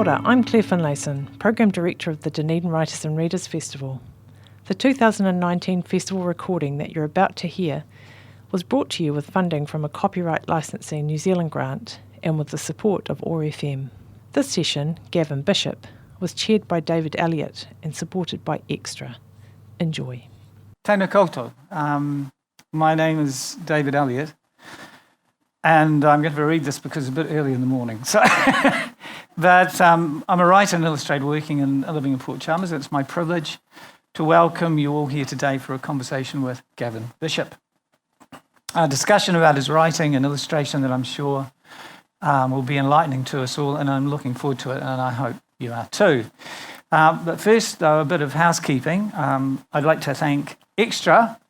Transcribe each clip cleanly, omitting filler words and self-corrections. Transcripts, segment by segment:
Kia ora, I'm Claire Finlayson, Program Director of the Dunedin Writers and Readers Festival. The 2019 festival recording that you're about to hear was brought to you with funding from a Copyright Licensing New Zealand grant and with the support of OAR FM. This session, Gavin Bishop, was chaired by David Elliot and supported by Extra. Enjoy. Tēnā koutou. My name is David Elliot, and I'm going to read this because it's a bit early in the morning. But I'm a writer and illustrator working and living in Port Chalmers. It's my privilege to welcome you all here today for a conversation with Gavin Bishop. A discussion about his writing and illustration that I'm sure will be enlightening to us all, and I'm looking forward to it, and I hope you are too. But first, though, a bit of housekeeping. I'd like to thank Extra,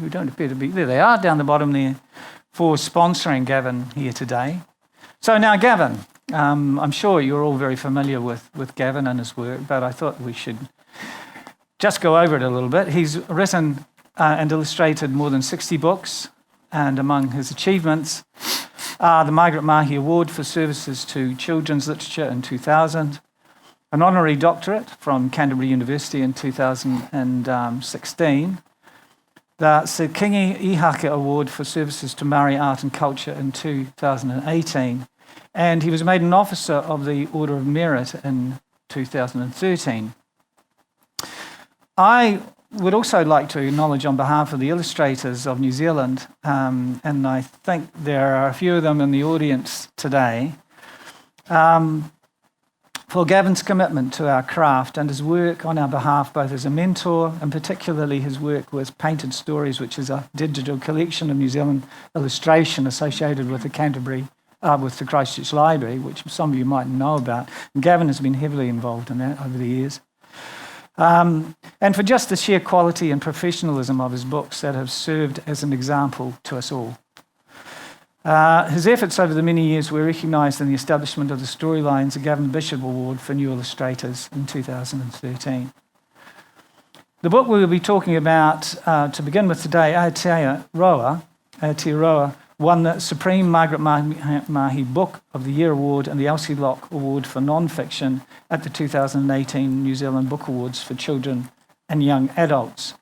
who don't appear to be there. They are down the bottom there, for sponsoring Gavin here today. So now, Gavin, I'm sure you're all very familiar with Gavin and his work, but I thought we should just go over it a little bit. He's written and illustrated more than 60 books, and among his achievements are the Margaret Mahi Award for Services to Children's Literature in 2000, an honorary doctorate from Canterbury University in 2016, the Sir Kingi Ihaka Award for Services to Māori Art and Culture in 2018, and he was made an Officer of the Order of Merit in 2013. I would also like to acknowledge on behalf of the illustrators of New Zealand, and I think there are a few of them in the audience today, for Gavin's commitment to our craft and his work on our behalf, both as a mentor and particularly his work with Painted Stories, which is a digital collection of New Zealand illustration associated with the with the Christchurch Library, which some of you might know about. And Gavin has been heavily involved in that over the years. And for just the sheer quality and professionalism of his books that have served as an example to us all. His efforts over the many years were recognised in the establishment of the Storylines, the Gavin Bishop Award for New Illustrators in 2013. The book we will be talking about to begin with today, Aotearoa, won the Supreme Margaret Mahi Book of the Year Award and the Elsie Locke Award for Non-Fiction at the 2018 New Zealand Book Awards for Children and Young Adults.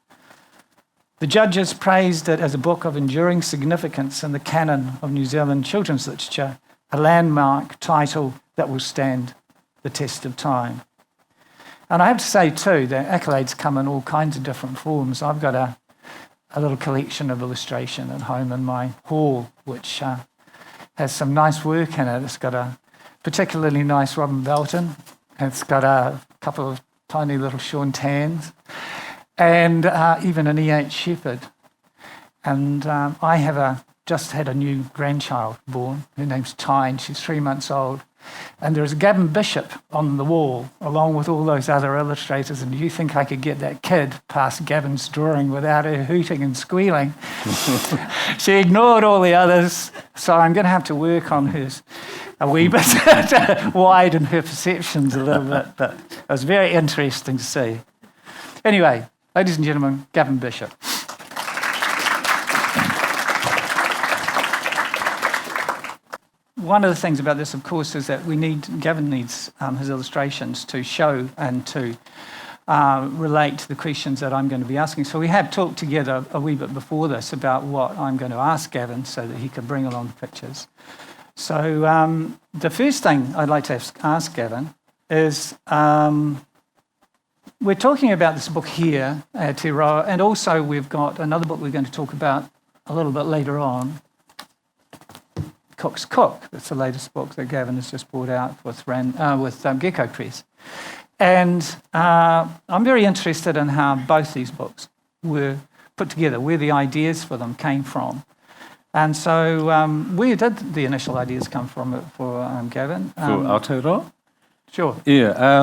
The judges praised it as a book of enduring significance in the canon of New Zealand children's literature, a landmark title that will stand the test of time. And I have to say too, the accolades come in all kinds of different forms. I've got a little collection of illustration at home in my hall, which has some nice work in it. It's got a particularly nice Robin Belton. It's got a couple of tiny little Sean Tans, and even an E.H. Shepherd. And I have just had a new grandchild born. Her name's Tyne. She's 3 months old. And there's a Gavin Bishop on the wall, along with all those other illustrators. And do you think I could get that kid past Gavin's drawing without her hooting and squealing? She ignored all the others, so I'm going to have to work on hers a wee bit, widen her perceptions a little bit. But it was very interesting to see. Anyway, ladies and gentlemen, Gavin Bishop. One of the things about this, of course, is that Gavin needs his illustrations to show and to relate to the questions that I'm going to be asking. So we have talked together a wee bit before this about what I'm going to ask Gavin so that he can bring along the pictures. So the first thing I'd like to ask Gavin is, we're talking about this book here, Aotearoa, and also we've got another book we're going to talk about a little bit later on, Cook's Cook. It's the latest book that Gavin has just brought out with Gecko Press. And I'm very interested in how both these books were put together, where the ideas for them came from. And so where did the initial ideas come from for Gavin? For Aotearoa? Sure. Yeah.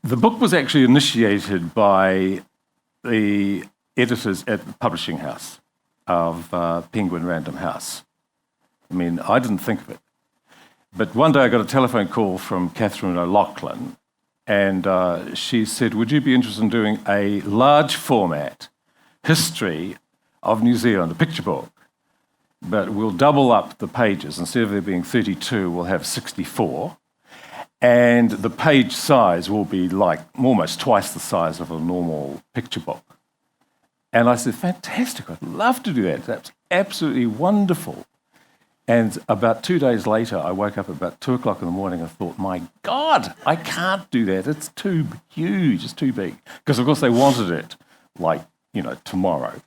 The book was actually initiated by the editors at the publishing house of Penguin Random House. I mean, I didn't think of it. But one day I got a telephone call from Catherine O'Loughlin, and she said, would you be interested in doing a large format history of New Zealand, a picture book? but we'll double up the pages. Instead of there being 32, we'll have 64. And the page size will be like almost twice the size of a normal picture book. And I said, fantastic, I'd love to do that. That's absolutely wonderful. And about 2 days later, I woke up at about 2 o'clock in the morning and thought, my God, I can't do that. It's too huge, it's too big. Because, of course, they wanted it like, tomorrow.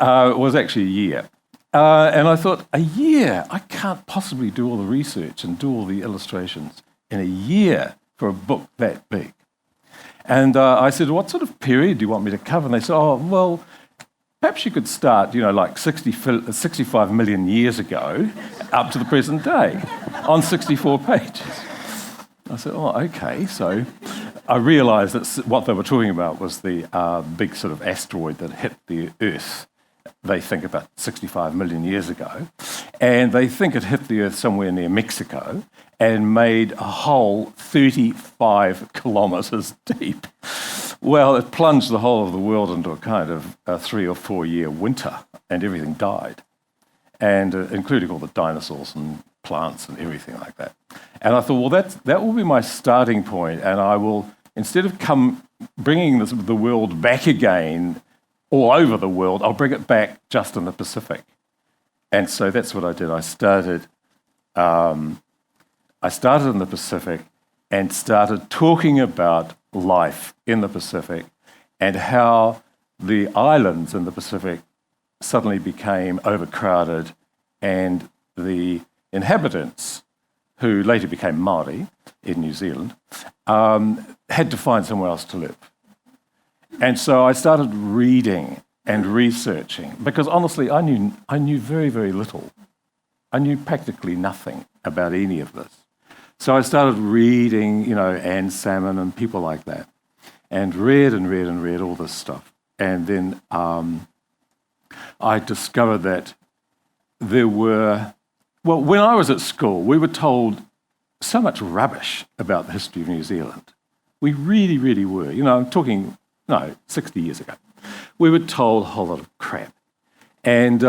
It was actually a year. And I thought, a year? I can't possibly do all the research and do all the illustrations in a year for a book that big. And I said, what sort of period do you want me to cover? And they said, oh, well, perhaps you could start, like 65 million years ago up to the present day on 64 pages. I said, oh, okay. So I realised that what they were talking about was the big sort of asteroid that hit the Earth. They think about 65 million years ago. And they think it hit the Earth somewhere near Mexico and made a hole 35 kilometres deep. Well, it plunged the whole of the world into a kind of a 3 or 4 year winter, and everything died, and including all the dinosaurs and plants and everything like that. And I thought, well, that will be my starting point, and I will, instead of bringing the world back again all over the world, I'll bring it back just in the Pacific. And so that's what I did. I started in the Pacific and started talking about life in the Pacific and how the islands in the Pacific suddenly became overcrowded, and the inhabitants, who later became Māori in New Zealand, had to find somewhere else to live. And so I started reading and researching, because honestly, I knew very, very little. I knew practically nothing about any of this. So I started reading, Anne Salmon and people like that, and read all this stuff. And then I discovered that there were, when I was at school, we were told so much rubbish about the history of New Zealand. We really, really were. I'm talking, 60 years ago. We were told a whole lot of crap. And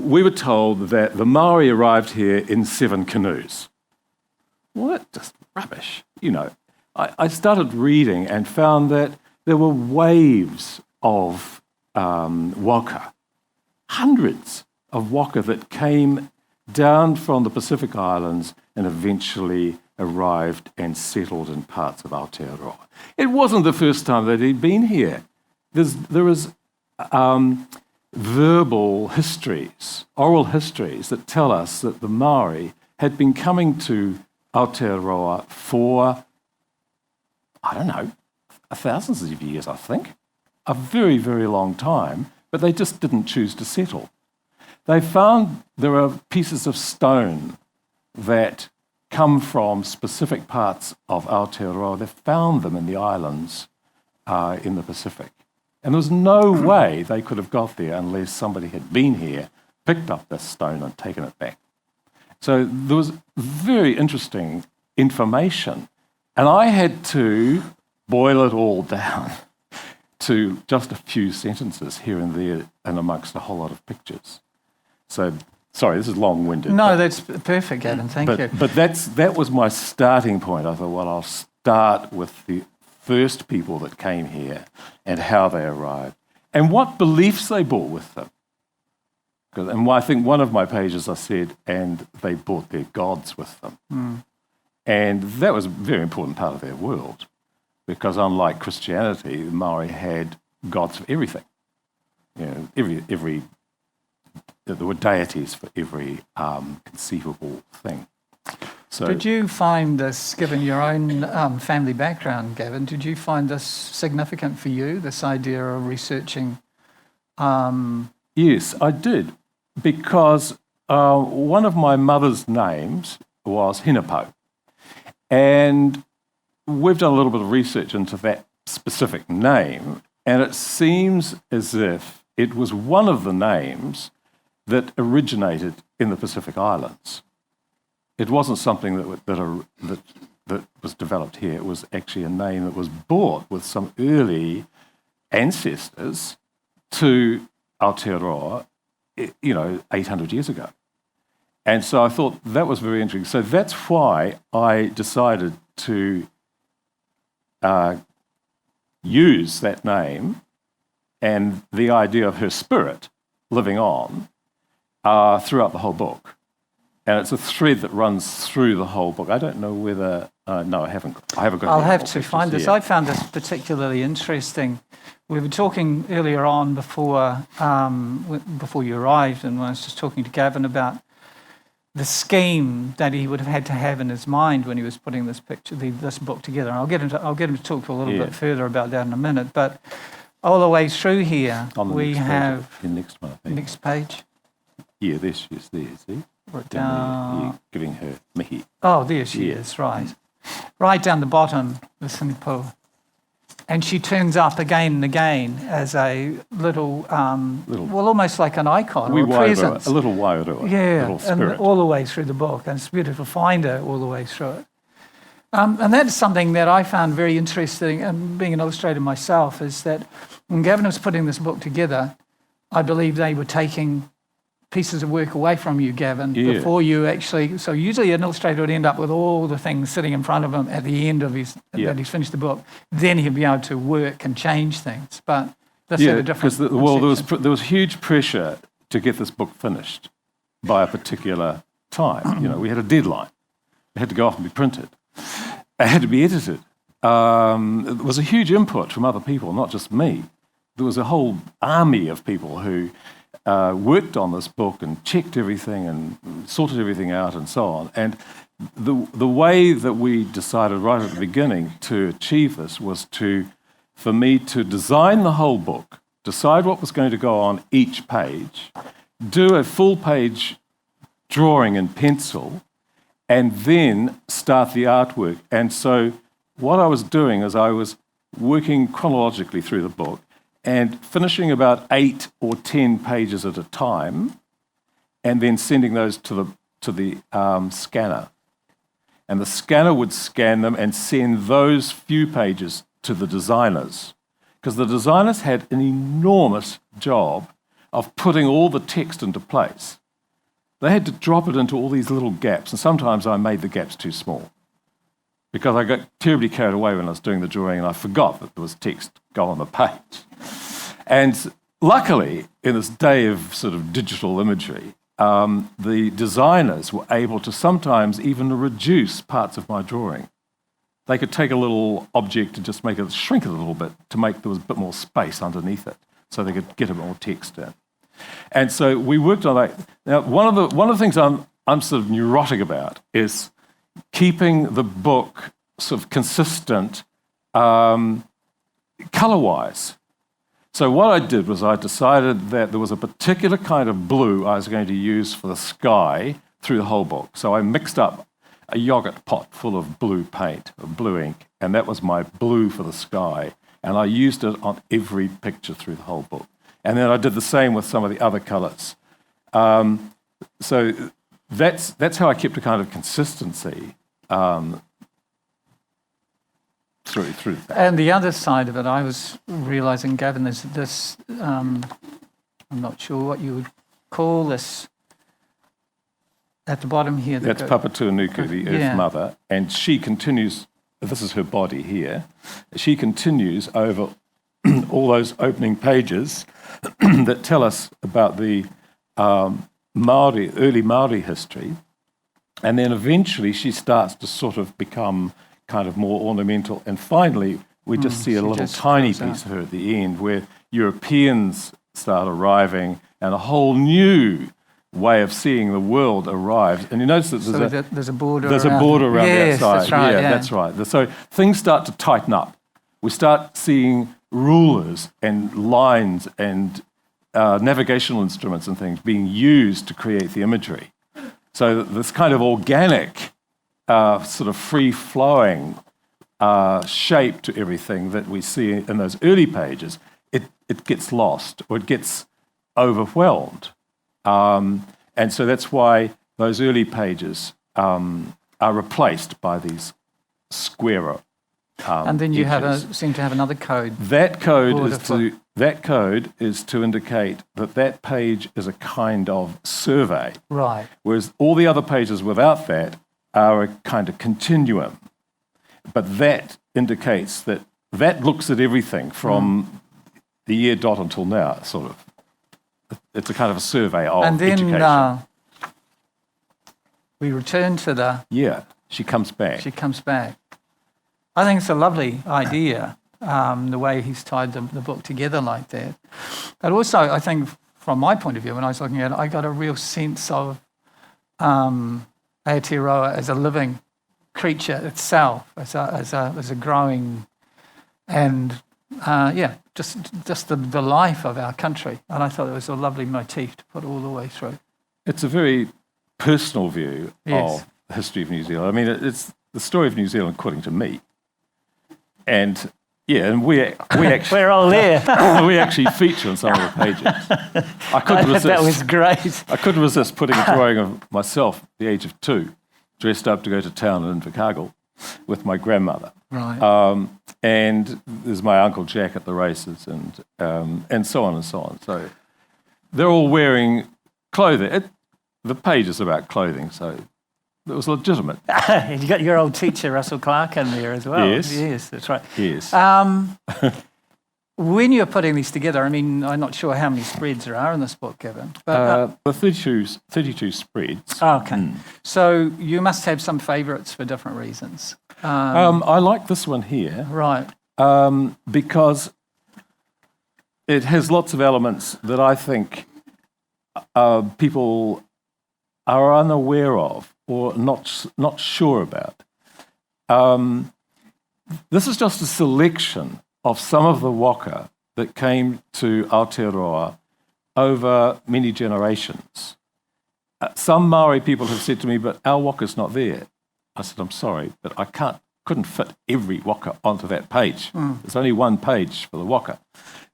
we were told that the Maori arrived here in 7 canoes. Well, that's just rubbish. I started reading and found that there were waves of waka, hundreds of waka that came down from the Pacific Islands and eventually arrived and settled in parts of Aotearoa. It wasn't the first time that he'd been here. There is verbal histories, oral histories that tell us that the Maori had been coming to Aotearoa for, thousands of years, I think. A very, very long time, but they just didn't choose to settle. They found there are pieces of stone that come from specific parts of Aotearoa. They found them in the islands in the Pacific. And there was no way they could have got there unless somebody had been here, picked up this stone and taken it back. So there was very interesting information. And I had to boil it all down to just a few sentences here and there and amongst a whole lot of pictures. So, sorry, this is long-winded. No, that's perfect, Gavin. Thank you. But that was my starting point. I thought, well, I'll start with the first people that came here and how they arrived and what beliefs they brought with them. And I think one of my pages I said, and they brought their gods with them. Mm. And that was a very important part of their world, because unlike Christianity, the Maori had gods for everything. There were deities for every conceivable thing. So, did you find this, given your own family background, Gavin, did you find this significant for you, this idea of researching? Yes, I did, because one of my mother's names was Hinapo. And we've done a little bit of research into that specific name, and it seems as if it was one of the names that originated in the Pacific Islands. It wasn't something that was developed here. It was actually a name that was brought with some early ancestors to Aotearoa 800 years ago. And so I thought that was very interesting. So that's why I decided to use that name and the idea of her spirit living on throughout the whole book. And it's a thread that runs through the whole book. I don't know whether... no, I haven't got I'll have to find this. I found this particularly interesting. We were talking earlier on before you arrived, and I was just talking to Gavin about the scheme that he would have had to have in his mind when he was putting this book together. And I'll get him to talk a little bit further about that in a minute. But all the way through here, we have the next one. I think. Next page. Yeah, there she is. There, see, Right down there, you're giving her mihi. Oh, there she is. Right, right down the bottom, the Singapore. And she turns up again and again as a little, well, almost like an icon or a presence. A little wairua. Yeah, little spirit. And all the way through the book. And it's beautiful to find her all the way through it. And that's something that I found very interesting, and being an illustrator myself, is that when Gavin was putting this book together, I believe they were taking pieces of work away from you, Gavin, before you actually... So usually an illustrator would end up with all the things sitting in front of him at the end of that he's finished the book. Then he'll be able to work and change things. But that's a different... Because there was huge pressure to get this book finished by a particular time. We had a deadline. It had to go off and be printed. It had to be edited. It was a huge input from other people, not just me. There was a whole army of people who... worked on this book and checked everything and sorted everything out and so on. And the way that we decided right at the beginning to achieve this was for me to design the whole book, decide what was going to go on each page, do a full-page drawing in pencil, and then start the artwork. And so what I was doing is I was working chronologically through the book, and finishing about 8 or 10 pages at a time, and then sending those to the scanner. And the scanner would scan them and send those few pages to the designers, because the designers had an enormous job of putting all the text into place. They had to drop it into all these little gaps, and sometimes I made the gaps too small, because I got terribly carried away when I was doing the drawing and I forgot that there was text go on the page. And luckily, in this day of sort of digital imagery, the designers were able to sometimes even reduce parts of my drawing. They could take a little object and just make it shrink it a little bit to make there was a bit more space underneath it, so they could get a bit more text in. And so we worked on that. Now, one of the things I'm sort of neurotic about is keeping the book sort of consistent colour-wise. So what I did was I decided that there was a particular kind of blue I was going to use for the sky through the whole book. So I mixed up a yogurt pot full of blue paint, of blue ink, and that was my blue for the sky. And I used it on every picture through the whole book. And then I did the same with some of the other colours. So that's how I kept a kind of consistency through that. And the other side of it, I was realising, Gavin, there's this, I'm not sure what you would call this, at the bottom here. That's Papatuanuku, the Earth Mother, and she continues, this is her body here, she continues over all those opening pages that tell us about the early Māori history, and then eventually she starts to sort of become kind of more ornamental, and finally we just see a little tiny piece of her at the end where Europeans start arriving and a whole new way of seeing the world arrives. And you notice that there's a border around the outside. That's right, That's right. So things start to tighten up. We start seeing rulers and lines and navigational instruments and things being used to create the imagery. So this kind of organic sort of free-flowing shape to everything that we see in those early pages, it gets lost or it gets overwhelmed. And so that's why those early pages are replaced by these squarer and then you edges. seem to have another code. That code that code is to indicate that that page is a kind of survey, Right. whereas all the other pages without that are a kind of continuum. But that indicates that looks at everything from the year dot until now, sort of. It's a kind of a survey of And then education. we return to Yeah, she comes back. she comes back. I think it's a lovely idea, the way he's tied the book together like that. But also, I think, from my point of view, when I was looking at it, I got a real sense of Aotearoa as a living creature itself, as a growing, and just the life of our country. And I thought it was a lovely motif to put all the way through. It's a very personal view Yes. of the history of New Zealand. I mean, it's the story of New Zealand according to me. And we actually We're all there. we actually feature on some of the pages. I couldn't resist. That was great. I couldn't resist putting a drawing of myself at the age of 2, dressed up to go to town in Invercargill with my grandmother. Right. And there's my Uncle Jack at the races, and so on and so on. So they're all wearing clothing. The page is about clothing, so it was legitimate. You got your old teacher, Russell Clark, in there as well. Yes. Yes, that's right. Yes. When you're putting these together, I mean, I'm not sure how many spreads there are in this book, Gavin. But, The 32 spreads. okay. So you must have some favourites for different reasons. I like this one here Right. because it has lots of elements that I think people are unaware of or not sure about. This is just a selection of some of the waka that came to Aotearoa over many generations. Some Maori people have said to me, but our waka's not there. I said, I'm sorry, but I couldn't fit every waka onto that page. There's only one page for the waka.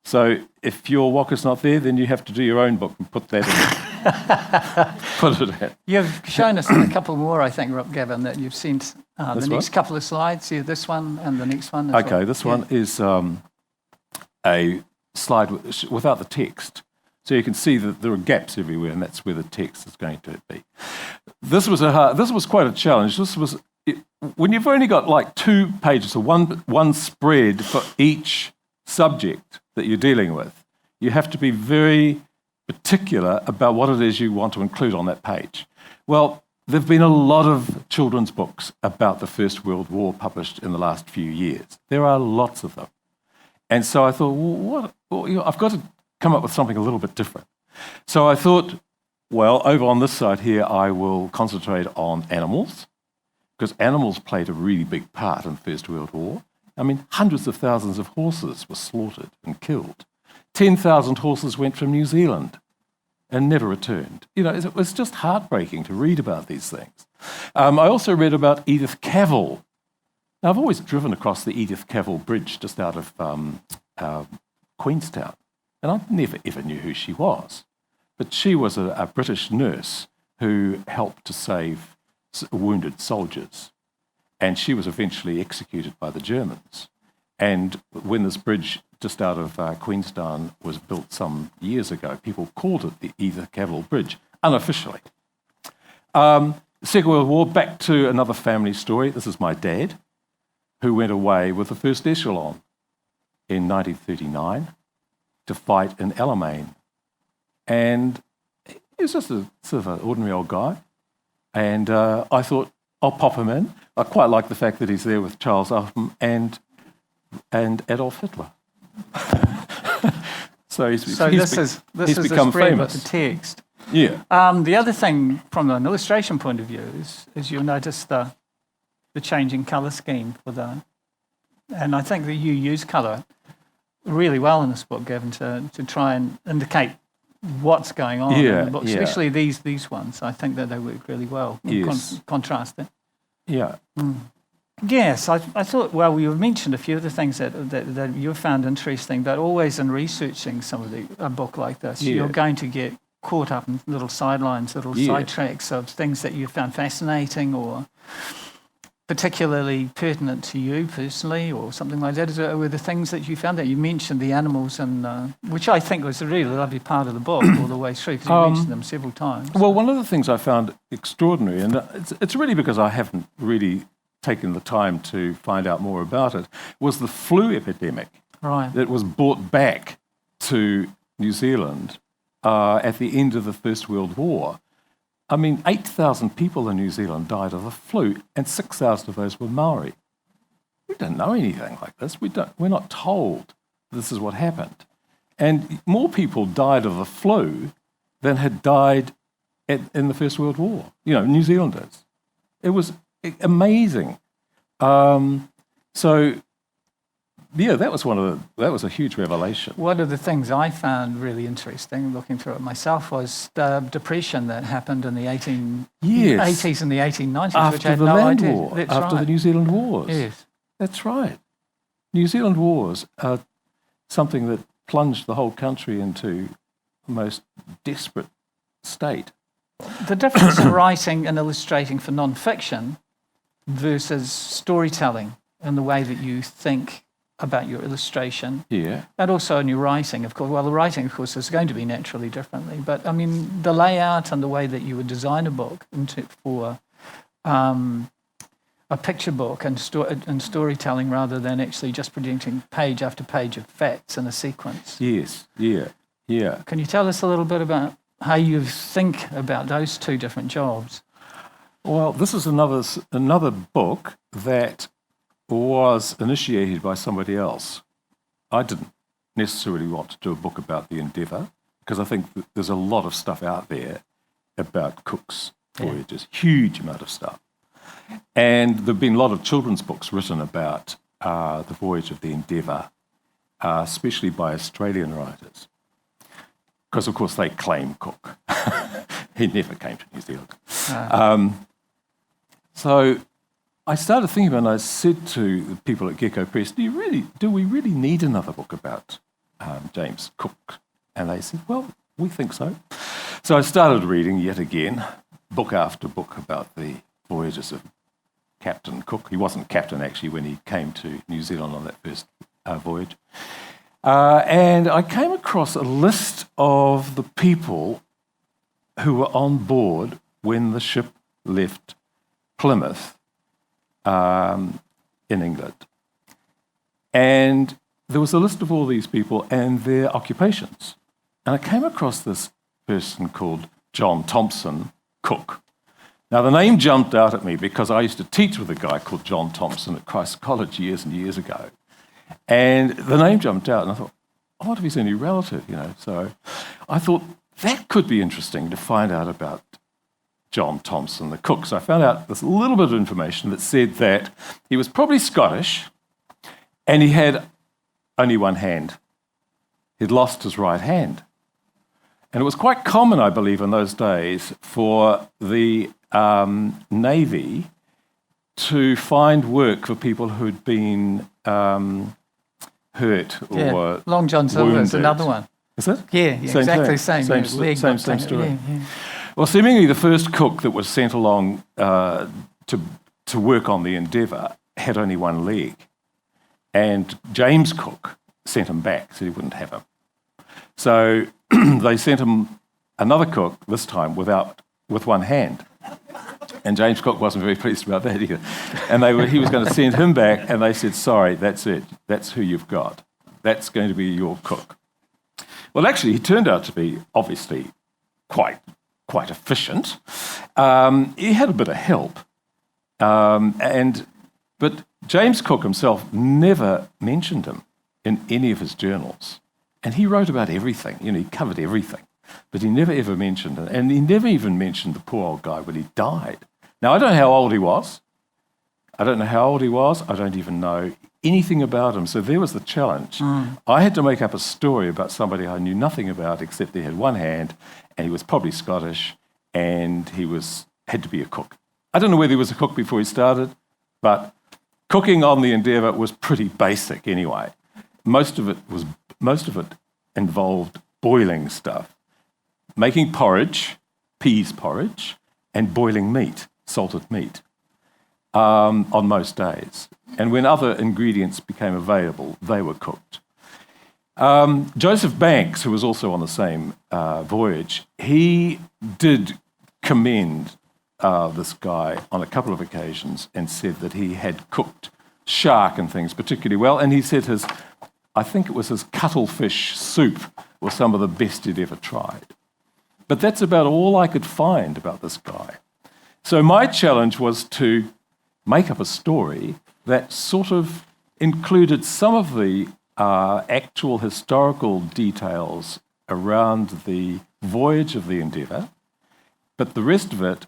So if your waka's not there, then you have to do your own book and put that in. Put it in. You've shown us a couple more, I think, Gavin, that you've sent the This next one? couple of slides. Yeah, this one and the next one as Okay, well. this Yeah. one is a slide without the text. So you can see that there are gaps everywhere, and that's where the text is going to be. This was quite a challenge. When you've only got like 2 pages, so one spread for each subject that you're dealing with, you have to be very particular about what it is you want to include on that page. Well, there have been a lot of children's books about the First World War published in the last few years. There are lots of them. And so I thought, I've got to come up with something a little bit different. So I thought, well, over on this side here, I will concentrate on animals, because animals played a really big part in the First World War. I mean, hundreds of thousands of horses were slaughtered and killed. 10,000 horses went from New Zealand and never returned. You know, it was just heartbreaking to read about these things. I also read about Edith Cavell. Now, I've always driven across the Edith Cavell Bridge just out of Queenstown, and I never ever knew who she was. But she was a British nurse who helped to save wounded soldiers. And she was eventually executed by the Germans. And when this bridge just out of Queenstown was built some years ago, people called it the Edith Cavell Bridge, unofficially. Second World War, back to another family story. This is my dad, who went away with the 1st Echelon in 1939 to fight in Alamein. And he was just a sort of an ordinary old guy. And I thought, I'll pop him in. I quite like the fact that he's there with Charles Upham and Adolf Hitler. So This is the become spread famous. with the text. Yeah. The other thing, from an illustration point of view, is you'll notice the changing colour scheme for the, and I think that you use colour really well in this book, Gavin, to try and indicate what's going on in the book, especially these ones. I think that they work really well. Yes. Contrasting. Yeah. Yes, I thought, well, you mentioned a few of the things that you found interesting, but always in researching a book like this, you're going to get caught up in little sidelines, little sidetracks of things that you found fascinating, or particularly pertinent to you personally, or something like that? Were the things that you found that you mentioned the animals, and which I think was a really lovely part of the book all the way through, because you mentioned them several times. Well, one of the things I found extraordinary, and it's really because I haven't really taken the time to find out more about it, was the flu epidemic that was brought back to New Zealand at the end of the First World War. I mean, 8,000 people in New Zealand died of the flu, and 6,000 of those were Maori. We don't know anything like this. We're not told this is what happened. And more people died of the flu than had died in the First World War. New Zealanders. It was amazing. That was a huge revelation. One of the things I found really interesting, looking through it myself, was the depression that happened in the 1880s and the 1890s, after which I had the no Land idea. War, That's after right. the New Zealand Wars. Yes. That's right. New Zealand Wars are something that plunged the whole country into the most desperate state. The difference in writing and illustrating for non-fiction versus storytelling and the way that you think about your illustration, and also in your writing, of course. Well, the writing, of course, is going to be naturally differently, but I mean, the layout and the way that you would design a book for a picture book and storytelling, rather than actually just presenting page after page of facts in a sequence. Yes, yeah. Can you tell us a little bit about how you think about those two different jobs? Well, this is another book that was initiated by somebody else. I didn't necessarily want to do a book about the Endeavour, because I think that there's a lot of stuff out there about Cook's voyages, huge amount of stuff. And there have been a lot of children's books written about the voyage of the Endeavour, especially by Australian writers, because, of course, they claim Cook. He never came to New Zealand. So I started thinking, and I said to the people at Gecko Press, do we really need another book about James Cook? And they said, well, we think so. So I started reading yet again, book after book, about the voyages of Captain Cook. He wasn't captain, actually, when he came to New Zealand on that first voyage. And I came across a list of the people who were on board when the ship left Plymouth in England. And there was a list of all these people and their occupations. And I came across this person called John Thompson Cook. Now, the name jumped out at me because I used to teach with a guy called John Thompson at Christ's College years and years ago. And the name jumped out, and I thought, I wonder if he's any relative, So I thought that could be interesting to find out about John Thompson, the cook. So I found out this little bit of information that said that he was probably Scottish and he had only one hand. He'd lost his right hand. And it was quite common, I believe, in those days for the Navy to find work for people who'd been hurt or Long John Silver is another one. Is it? Yeah, exactly the same. Same story. Yeah. Well, seemingly the first cook that was sent along to work on the Endeavour had only one leg. And James Cook sent him back, so he wouldn't have him. So they sent him another cook, this time with one hand. And James Cook wasn't very pleased about that either. And he was going to send him back, and they said, sorry, that's it. That's who you've got. That's going to be your cook. Well, actually, he turned out to be, obviously, quite efficient. He had a bit of help. But James Cook himself never mentioned him in any of his journals. And he wrote about everything. He covered everything. But he never ever mentioned it. And he never even mentioned the poor old guy when he died. Now, I don't know how old he was. I don't even know anything about him. So there was the challenge. I had to make up a story about somebody I knew nothing about, except he had one hand, and he was probably Scottish, and he had to be a cook. I don't know whether he was a cook before he started, but cooking on the Endeavour was pretty basic anyway. Most of it involved boiling stuff, making porridge, peas porridge, and boiling meat, salted meat. on most days. And when other ingredients became available, they were cooked. Joseph Banks, who was also on the same voyage, he did commend this guy on a couple of occasions and said that he had cooked shark and things particularly well. And he said I think it was his cuttlefish soup was some of the best he'd ever tried. But that's about all I could find about this guy. So my challenge was to make up a story that sort of included some of the actual historical details around the voyage of the Endeavour, but the rest of it,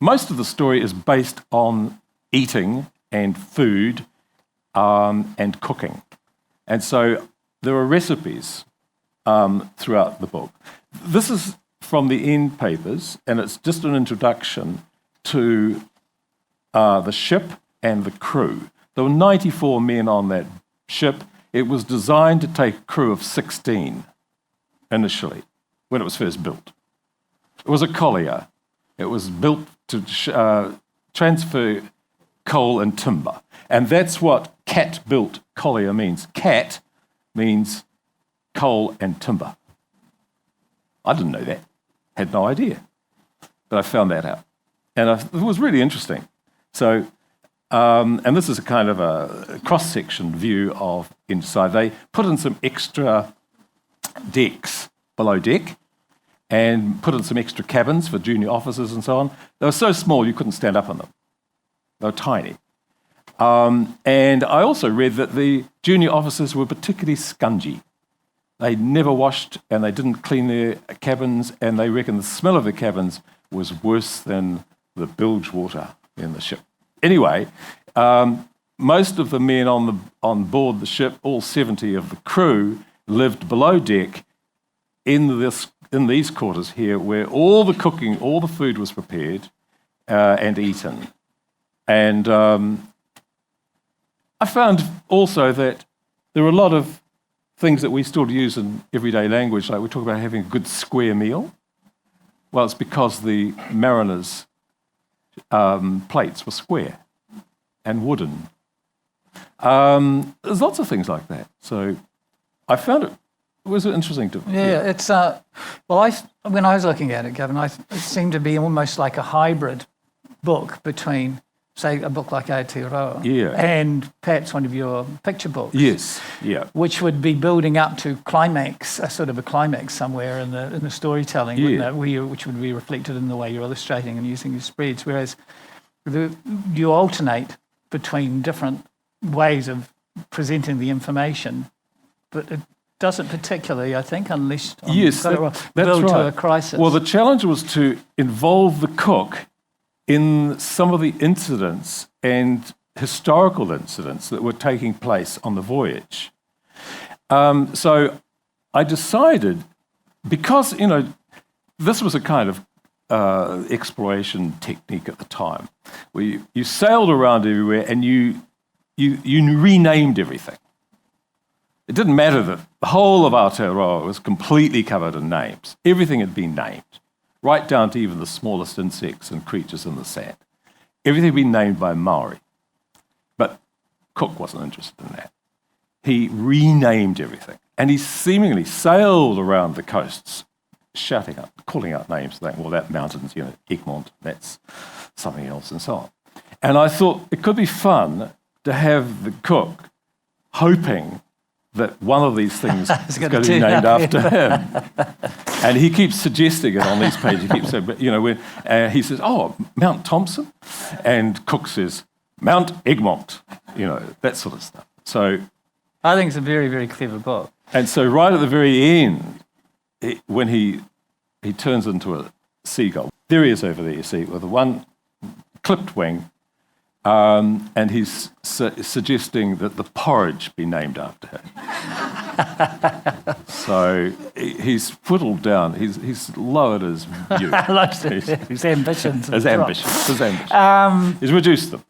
most of the story is based on eating and food and cooking. And so there are recipes throughout the book. This is from the end papers, and it's just an introduction to the ship and the crew. There were 94 men on that ship. It was designed to take a crew of 16 initially, when it was first built. It was a collier. It was built to transfer coal and timber. And that's what cat-built collier means. Cat means coal and timber. I didn't know that. Had no idea. But I found that out. And it was really interesting. So, and this is a kind of a cross-section view of inside. They put in some extra decks below deck and put in some extra cabins for junior officers and so on. They were so small you couldn't stand up on them. They were tiny. And I also read that the junior officers were particularly scungy. They never washed and they didn't clean their cabins, and they reckon the smell of the cabins was worse than the bilge water in the ship. Anyway, most of the men on board the ship, all 70 of the crew, lived below deck in these quarters here, where all the cooking, all the food was prepared and eaten. And I found also that there are a lot of things that we still use in everyday language, like we talk about having a good square meal. Well, it's because the mariners' plates were square and wooden. There's lots of things like that. So I found it was interesting to... Yeah, it's... well, when I was looking at it, Gavin, it seemed to be almost like a hybrid book between, say, a book like Aotearoa and perhaps one of your picture books. Yes, yeah. Which would be building up to climax, a sort of a climax somewhere in the storytelling, wouldn't it? Which would be reflected in the way you're illustrating and using your spreads, whereas you alternate between different ways of presenting the information, but it doesn't particularly, I think, unless that's build right. to a crisis. Well, the challenge was to involve the cook in some of the incidents and historical incidents that were taking place on the voyage. So I decided, because, this was a kind of exploration technique at the time, where you sailed around everywhere and you renamed everything. It didn't matter that the whole of Aotearoa was completely covered in names. Everything had been named, right down to even the smallest insects and creatures in the sand. Everything had been named by Maori. But Cook wasn't interested in that. He renamed everything. And he seemingly sailed around the coasts, shouting out, calling out names, saying, well, that mountain's, Egmont, that's something else, and so on. And I thought it could be fun to have the cook hoping that one of these things is going to be named after him. And he keeps suggesting it on these pages. He keeps saying, when he says, oh, Mount Thompson, and Cook says, Mount Egmont, that sort of stuff. So I think it's a very, very clever book. And so right at the very end, when he turns into a seagull, there he is over there, you see, with the one clipped wing, and he's suggesting that the porridge be named after him. So he's whittled down. He's lowered his view. His ambitions. His ambition. He's reduced them.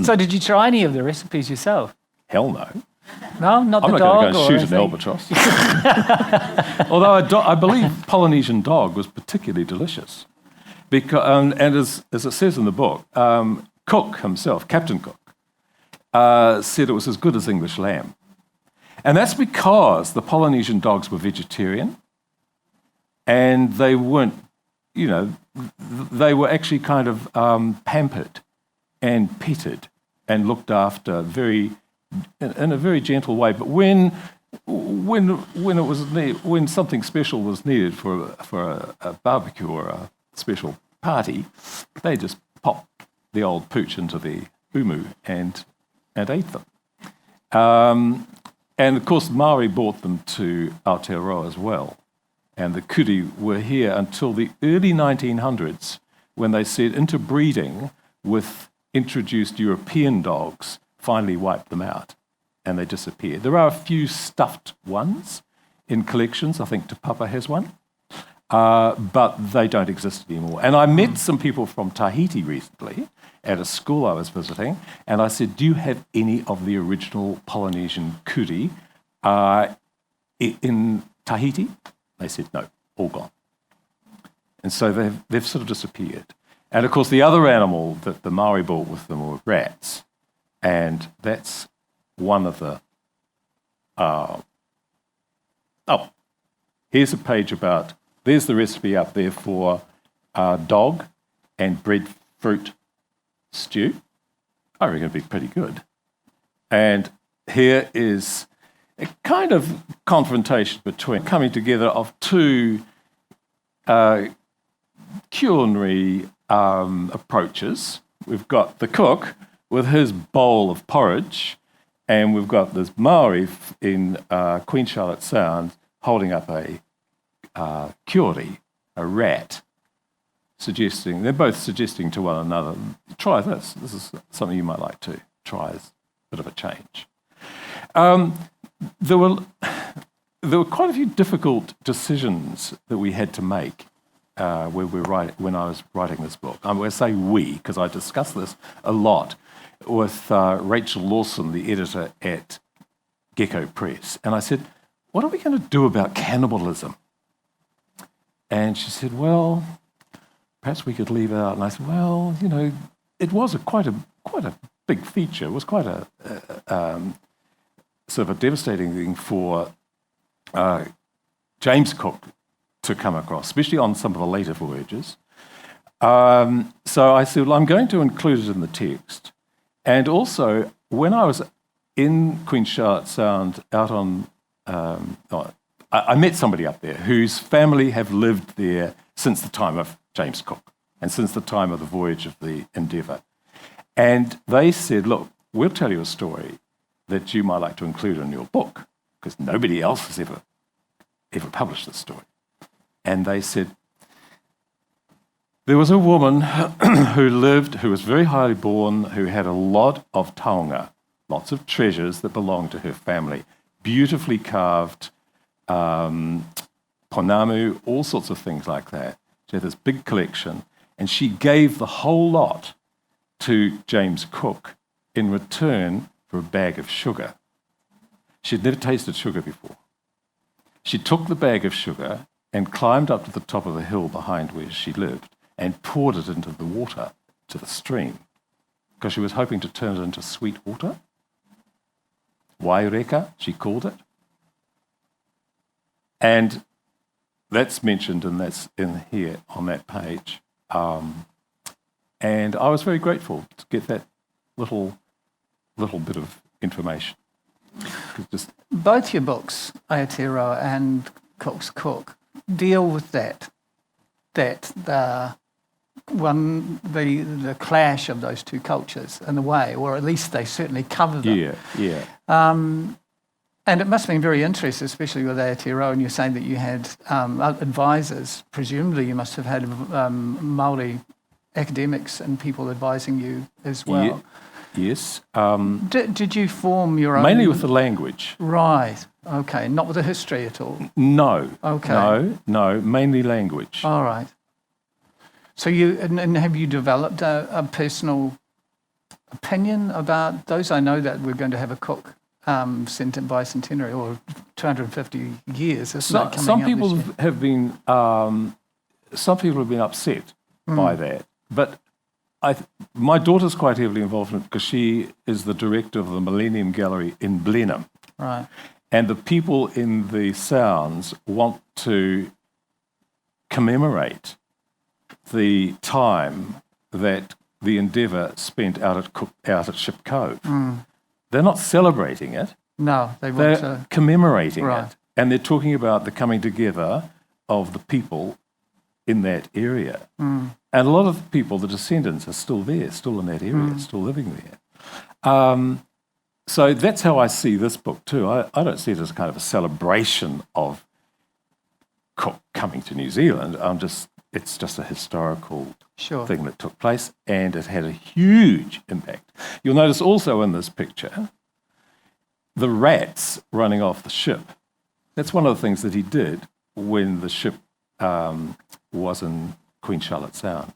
So did you try any of the recipes yourself? Hell no. No, not I'm the not dog. going to go and shoot an albatross. Although I believe Polynesian dog was particularly delicious. Because, and as it says in the book, Cook himself, Captain Cook, said it was as good as English lamb. And that's because the Polynesian dogs were vegetarian and they weren't, they were actually kind of pampered and petted and looked after in a very gentle way. But when something special was needed for a barbecue or a special party, they just popped the old pooch into the umu and ate them. And of course, Maori brought them to Aotearoa as well. And the kuri were here until the early 1900s, when they said interbreeding with introduced European dogs finally wiped them out and they disappeared. There are a few stuffed ones in collections. I think Te Papa has one, but they don't exist anymore. And I met some people from Tahiti recently at a school I was visiting, and I said, do you have any of the original Polynesian kuri in Tahiti? They said, no, all gone. And so they've sort of disappeared. And of course, the other animal that the Maori brought with them were rats. And that's one of the... here's a page about... There's the recipe up there for dog and breadfruit stew. I reckon it'd be pretty good. And here is a kind of confrontation between coming together of two culinary approaches. We've got the cook with his bowl of porridge, and we've got this Maori in Queen Charlotte Sound holding up a kiori, a rat, they're both suggesting to one another, try this. This is something you might like to try as a bit of a change. There were quite a few difficult decisions that we had to make when I was writing this book. I'm going to say we, because I discussed this a lot with Rachel Lawson, the editor at Gecko Press. And I said, what are we going to do about cannibalism? And she said, well, perhaps we could leave it out. And I said, well, it was quite a big feature. It was quite a sort of a devastating thing for James Cook to come across, especially on some of the later voyages. So I said, well, I'm going to include it in the text. And also, when I was in Queen Charlotte Sound out on... I met somebody up there whose family have lived there since the time of James Cook and since the time of the voyage of the Endeavour. And they said, look, we'll tell you a story that you might like to include in your book, because nobody else has ever published this story. And they said, there was a woman who was very highly born, who had a lot of taonga, lots of treasures that belonged to her family, beautifully carved, ponamu, all sorts of things like that. She had this big collection, and she gave the whole lot to James Cook in return for a bag of sugar. She'd never tasted sugar before. She took the bag of sugar and climbed up to the top of the hill behind where she lived and poured it into the water, to the stream, because she was hoping to turn it into sweet water. Waireka, she called it. And that's mentioned, and that's in here on that page. And I was very grateful to get that little bit of information. Both your books, Aotearoa and Cook's Cook, deal with the clash of those two cultures in a way, or at least they certainly cover them. Yeah. And it must have been very interesting, especially with Aotearoa, and you're saying that you had advisors. Presumably you must have had Māori academics and people advising you as well. Yes. Did you form your own... Mainly with the language. Right. Okay. Not with the history at all? No. Okay. No. Mainly language. All right. So and have you developed a personal opinion about those? I know that we're going to have a Cook bicentenary, or 250 years. Some people have been upset by that, but my daughter's quite heavily involved in it because she is the director of the Millennium Gallery in Blenheim. Right. And the people in the Sounds want to commemorate the time that the Endeavour spent out at Ship Cove. They're not celebrating it. No, they're commemorating Right. it. And they're talking about the coming together of the people in that area. And a lot of the people, the descendants, are still there, still in that area, still living there. So that's how I see this book too. I don't see it as kind of a celebration of Cook coming to New Zealand. It's just a historical thing that took place, and it had a huge impact. You'll notice also in this picture the rats running off the ship. That's one of the things that he did when the ship was in Queen Charlotte Sound.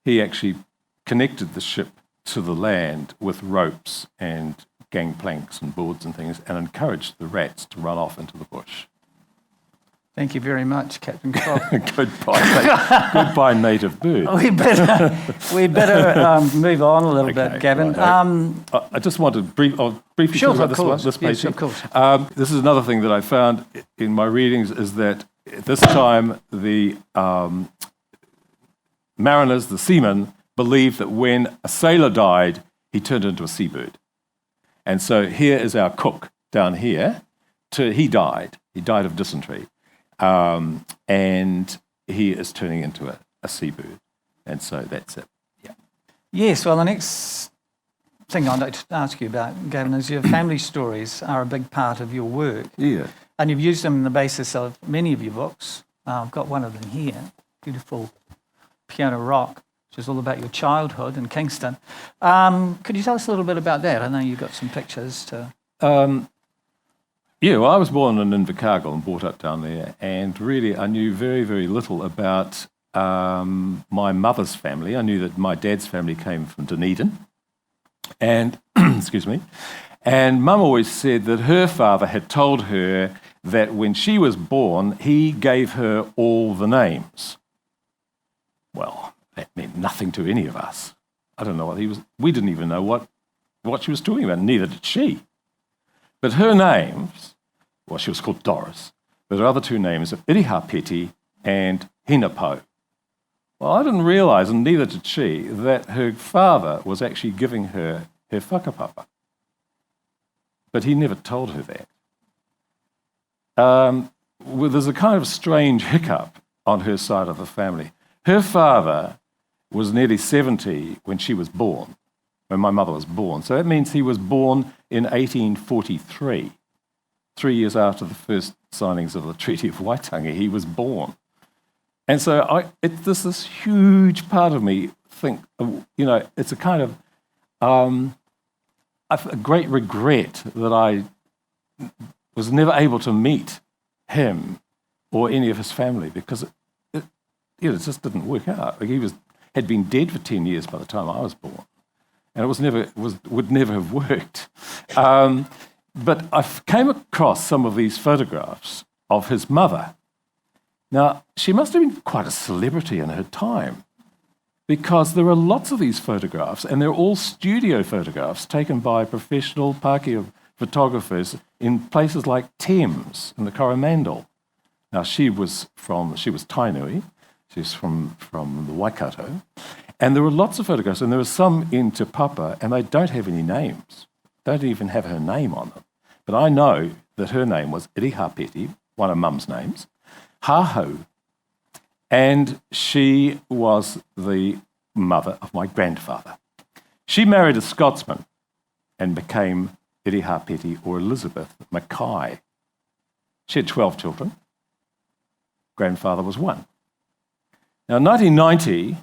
He actually connected the ship to the land with ropes and gangplanks and boards and things, and encouraged the rats to run off into the bush. Thank you very much, Captain Croc. Goodbye, native bird. we better move on a little bit, Gavin. Right. I just want to briefly talk about this page. Yes, of course. This is another thing that I found in my readings, is that at this time the mariners, the seamen, believed that when a sailor died, he turned into a seabird. And so here is our Cook down here. He died of dysentery. And he is turning into a seabird. And so that's it. Yeah. Yes, well, the next thing I'd like to ask you about, Gavin, is your family stories are a big part of your work. Yeah. And you've used them in the basis of many of your books. I've got one of them here, beautiful Piano Rock, which is all about your childhood in Kingston. Could you tell us a little bit about that? I know you've got some pictures to... Yeah, well, I was born in Invercargill and brought up down there, and really I knew very, very little about my mother's family. I knew that my dad's family came from Dunedin, and excuse me, and Mum always said that her father had told her that when she was born, he gave her all the names. Well, that meant nothing to any of us. I don't know what he was. We didn't even know what she was talking about. Neither did she. But her names, well, she was called Doris, but her other two names are Irihapeti and Hinapo. Well, I didn't realise, and neither did she, that her father was actually giving her whakapapa. But he never told her that. Well, there's a kind of strange hiccup on her side of the family. Her father was nearly 70 when she was born, when my mother was born. So that means he was born in 1843, 3 years after the first signings of the Treaty of Waitangi. He was born. And so there's this huge part of me think, it's a kind of a great regret that I was never able to meet him or any of his family, because it just didn't work out. Like, he had been dead for 10 years by the time I was born. And would never have worked. But I came across some of these photographs of his mother. Now, she must have been quite a celebrity in her time, because there are lots of these photographs, and they're all studio photographs taken by professional Pākehā photographers in places like Thames and the Coromandel. Now, she was Tainui. She's from the Waikato. And there were lots of photographs, and there were some in Te Papa, and they don't have any names. Don't even have her name on them. But I know that her name was Irihapeti, one of Mum's names, Hahau, and she was the mother of my grandfather. She married a Scotsman and became Irihapeti, or Elizabeth Mackay. She had 12 children. Grandfather was one. Now, in 1990,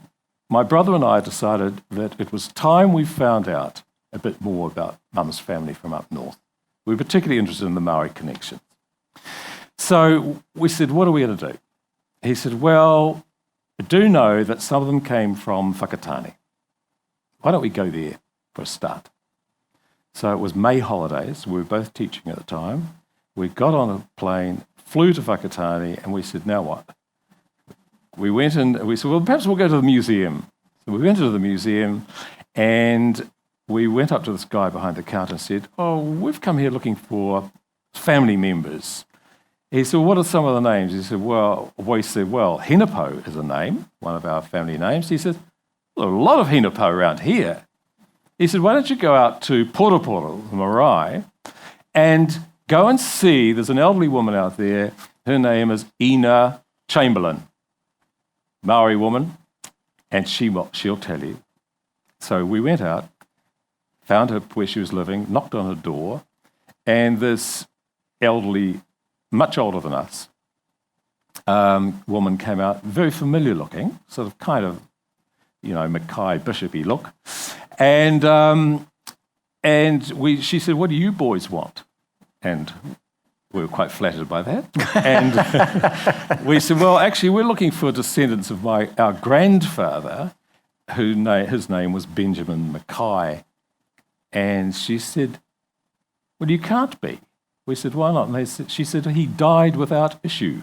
my brother and I decided that it was time we found out a bit more about Mum's family from up north. We were particularly interested in the Maori connections. So we said, what are we going to do? He said, well, I do know that some of them came from Whakatane. Why don't we go there for a start? So it was May holidays. We were both teaching at the time. We got on a plane, flew to Whakatane, and we said, now what? We went in and we said, well, perhaps we'll go to the museum. So we went to the museum and we went up to this guy behind the counter and said, "Oh, we've come here looking for family members." He said, "What are some of the names?" He said, well, Hinapo is a name, one of our family names. He said, "There's a lot of Hinapo around here." He said, "Why don't you go out to Porapora, the marae, and go and see, there's an elderly woman out there, her name is Ina Chamberlain, Maori woman, and she'll tell you." So we went out, found her where she was living, knocked on her door, and this elderly, much older than us, woman came out, very familiar looking, sort of kind of, Mackay Bishop-y look. And she said, "What do you boys want?" And we were quite flattered by that. And we said, "Well, actually, we're looking for descendants of our grandfather, his name was Benjamin Mackay." And she said, "Well, you can't be." We said, "Why not?" And she said, "He died without issue."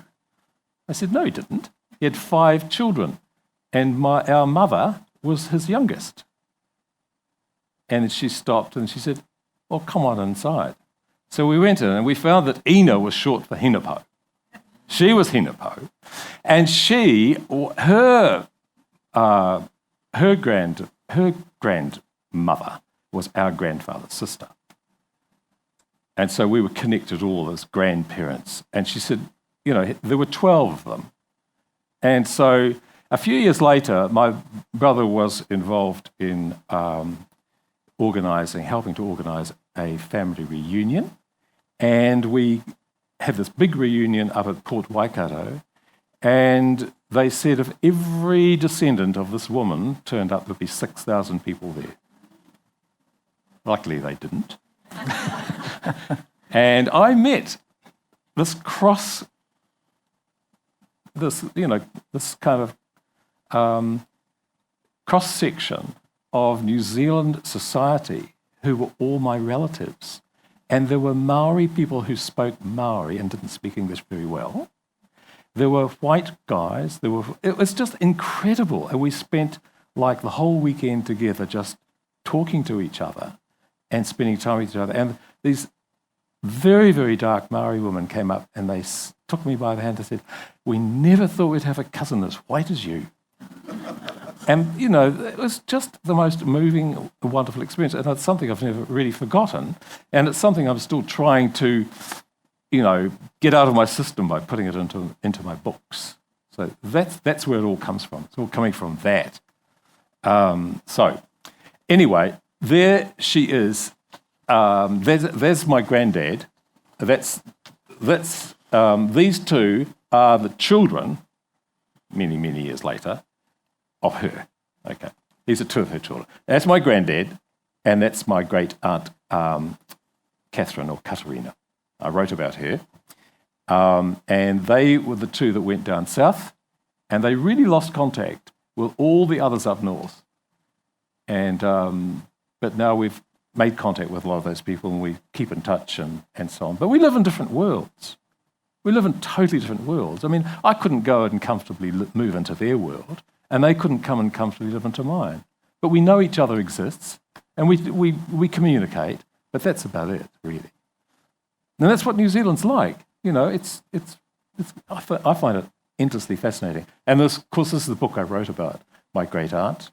I said, "No, he didn't. He had 5 children, and our mother was his youngest." And she stopped and she said, "Well, come on inside." So we went in and we found that Ina was short for Hinapo. She was Hinapo. And her grandmother was our grandfather's sister. And so we were connected all as grandparents. And she said, there were 12 of them. And so a few years later, my brother was involved in helping to organise a family reunion. And we had this big reunion up at Port Waikato. And they said if every descendant of this woman turned up, there'd be 6,000 people there. Luckily, they didn't. And I met this kind of cross-section of New Zealand society who were all my relatives. And there were Maori people who spoke Maori and didn't speak English very well. There were white guys. It was just incredible. And we spent like the whole weekend together just talking to each other and spending time with each other. And these very, very dark Maori women came up and they took me by the hand and said, "We never thought we'd have a cousin as white as you." And, it was just the most moving, wonderful experience. And it's something I've never really forgotten. And it's something I'm still trying to, get out of my system by putting it into my books. So that's where it all comes from. It's all coming from that. So anyway, there she is. There's my granddad. These two are the children, many, many years later, of her. Okay, these are 2 of her children. That's my granddad, and that's my great aunt, Catherine or Katarina. I wrote about her. And they were the 2 that went down south, and they really lost contact with all the others up north. And but now we've made contact with a lot of those people, and we keep in touch and so on. But we live in different worlds. We live in totally different worlds. I mean, I couldn't go and comfortably move into their world, and they couldn't come and comfortably live into mine. But we know each other exists, and we communicate, but that's about it, really. And that's what New Zealand's like. I find it endlessly fascinating. And of course, this is the book I wrote about my great aunt.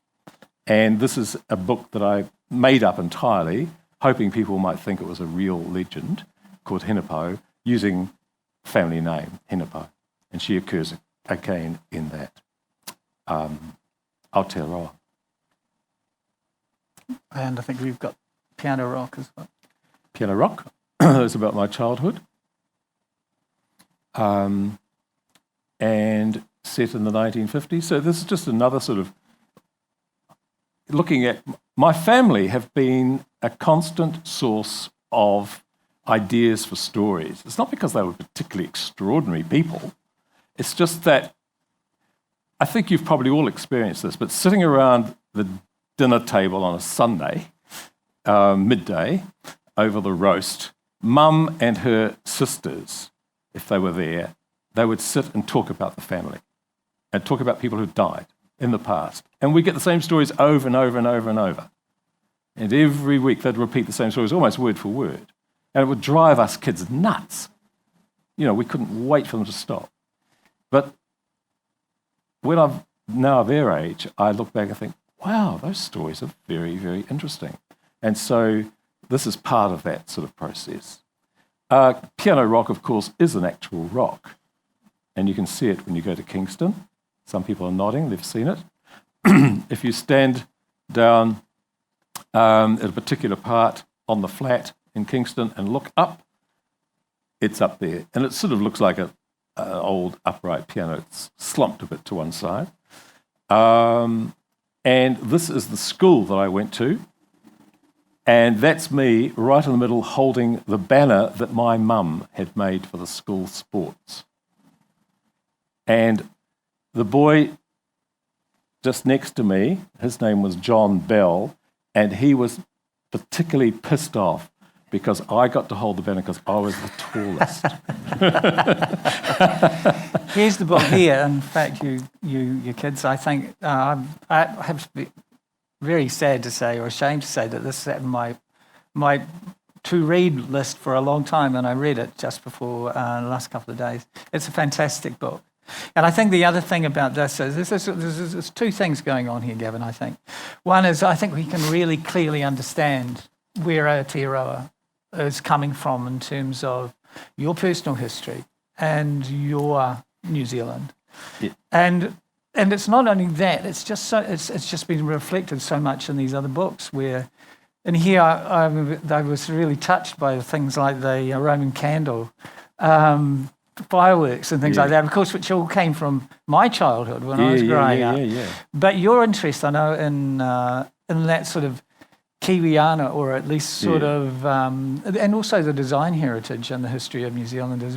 And this is a book that I made up entirely, hoping people might think it was a real legend, called Hinapo, using family name, Hinapo. And she occurs again in that. Aotearoa. And I think we've got Piano Rock as well. Piano Rock. It's about my childhood. And set in the 1950s. So this is just another sort of looking at... My family have been a constant source of ideas for stories. It's not because they were particularly extraordinary people. It's just that I think you've probably all experienced this, but sitting around the dinner table on a Sunday, midday, over the roast, Mum and her sisters, if they were there, they would sit and talk about the family and talk about people who died in the past. And we get the same stories over and over and over and over. And every week they'd repeat the same stories, almost word for word. And it would drive us kids nuts. You know, we couldn't wait for them to stop. But when I'm now their age, I look back and think, wow, those stories are very, very interesting. And so this is part of that sort of process. Piano rock, of course, is an actual rock. And you can see it when you go to Kingston. Some people are nodding, they've seen it. If you stand down at a particular part on the flat in Kingston and look up, it's up there. And it sort of looks like an old upright piano. It's slumped a bit to one side. And this is the school that I went to. And that's me right in the middle holding the banner that my mum had made for the school sports. And the boy just next to me, his name was John Bell, and he was particularly pissed off because I got to hold the banner because I was the tallest. Here's the book here. In fact, you kids, I think, I have to be very sad to say, or ashamed to say, that this sat in my to-read list for a long time, and I read it just before the last couple of days. It's a fantastic book. And I think the other thing about this is there's two things going on here, Gavin, I think. One is I think we can really clearly understand where Aotearoa is coming from in terms of your personal history and your New Zealand. Yeah. And it's not only that, it's just been reflected so much in these other books where, and here I was really touched by things like the Roman candle, fireworks and things like that, of course, which all came from my childhood when I was growing up. But your interest, I know, in that sort of Kiwiana, or at least sort of, and also the design heritage and the history of New Zealand has